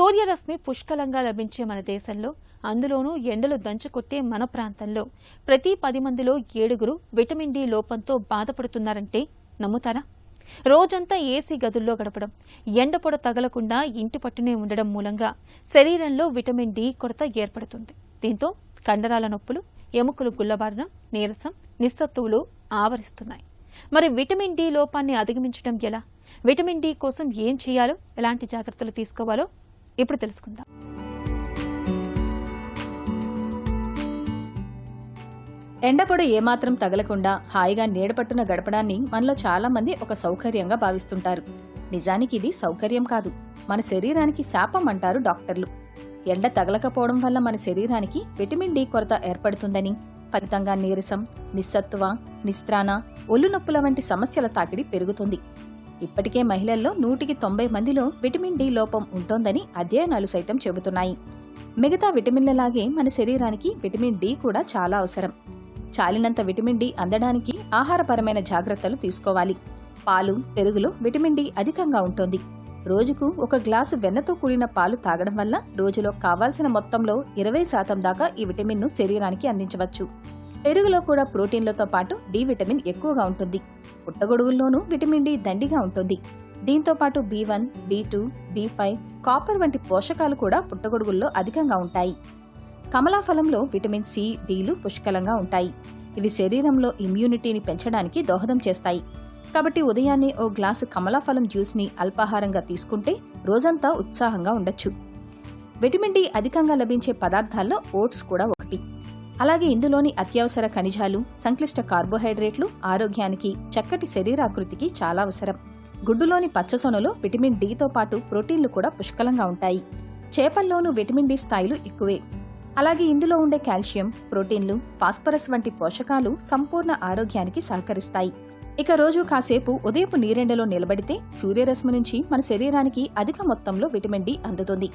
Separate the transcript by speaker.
Speaker 1: సూర్యరశ్మి పుష్కలంగా లభించే మన దేశంలో, అందులోనూ ఎండలు దంచుకొట్టే మన ప్రాంతంలో ప్రతి 10 మందిలో 7 విటమిన్ డి లోపంతో బాధపడుతున్నారంటే నమ్ముతారా? రోజంతా ఏసీ గదుల్లో గడపడం, ఎండపొడ తగలకుండా ఇంటి పట్టునే ఉండడం మూలంగా శరీరంలో విటమిన్ డి కొరత ఏర్పడుతుంది. దీంతో కండరాల నొప్పులు, ఎముకలు గుల్లబారడం, నీరసం, నిస్సత్తువులు ఆవరిస్తున్నాయి. మరి విటమిన్ డి లోపాన్ని అధిగమించడం ఎలా? విటమిన్ డి కోసం ఏం చేయాలో, ఎలాంటి జాగ్రత్తలు తీసుకోవాలో ఇప్పుడు తెలుసుకుందాం.
Speaker 2: ఎండపొడ ఏమాత్రం తగలకుండా హాయిగా నీడపట్టున గడపడాన్ని మనలో చాలా మంది ఒక సౌకర్యంగా భావిస్తుంటారు. నిజానికి ఇది సౌకర్యం కాదు, మన శరీరానికి శాపం అంటారు డాక్టర్లు. ఎండ తగలకపోవడం వల్ల మన శరీరానికి విటమిన్ డి కొరత ఏర్పడుతుందని, ఫలితంగా నీరసం, నిస్సత్తువ, నిస్త్రాణ, ఒళ్ళు నొప్పుల వంటి సమస్యల తాకిడి పెరుగుతుంది. ఇప్పటికే మహిళల్లో 100కి 90 మందిలో విటమిన్ డి లోపం ఉంటోందని అధ్యయనాలు సైతం చెబుతున్నాయి. మిగతా విటమిన్లలాగే మన శరీరానికి విటమిన్ డి కూడా చాలా అవసరం. చాలినంత విటమిన్ డి అందడానికి ఆహారపరమైన జాగ్రత్తలు తీసుకోవాలి. పాలు, పెరుగులో విటమిన్ డి అధికంగా ఉంటుంది. రోజుకు 1 గ్లాసు వెన్నతో కూడిన పాలు తాగడం వల్ల రోజులో కావాల్సిన మొత్తంలో 20% దాకా ఈ విటమిన్ను శరీరానికి అందించవచ్చు. పెరుగులో కూడా ప్రోటీన్లతో పాటు డి విటమిన్ ఎక్కువగా ఉంటుంది. పుట్టగొడుగుల్లోనూ విటమిన్ డి దండిగా ఉంటుంది. దీంతో పాటు B1, B2, B5, కాపర్ వంటి పోషకాలు కూడా పుట్టగొడుగుల్లో అధికంగా ఉంటాయి. కమలాఫలంలో విటమిన్ సి, డిలు పుష్కలంగా ఉంటాయి. ఇవి శరీరంలో ఇమ్యూనిటీని పెంచడానికి దోహదం చేస్తాయి. కాబట్టి ఉదయాన్నే ఓ గ్లాసు కమలాఫలం జ్యూస్ని అల్పాహారంగా తీసుకుంటే రోజంతా ఉత్సాహంగా ఉండొచ్చు. విటమిన్ డి అధికంగా లభించే పదార్థాల్లో ఓట్స్ కూడా ఒకటి. అలాగే ఇందులోని అత్యవసర ఖనిజాలు, సంక్లిష్ట కార్బోహైడ్రేట్లు ఆరోగ్యానికి, చక్కటి శరీరాకృతికి చాలా అవసరం. గుడ్డులోని పచ్చసొనలో విటమిన్ డితో పాటు ప్రోటీన్లు కూడా పుష్కలంగా ఉంటాయి. చేపల్లోనూ విటమిన్ డి స్థాయిలు ఎక్కువే. అలాగే ఇందులో ఉండే కాల్షియం, ప్రోటీన్లు, ఫాస్ఫరస్ వంటి పోషకాలు సంపూర్ణ ఆరోగ్యానికి సహకరిస్తాయి. ఇక రోజు కాసేపు ఉదయపు నీరెండలో నిలబడితే సూర్యరశ్మి నుంచి మన శరీరానికి అధిక మొత్తంలో విటమిన్ డి అందుతుంది.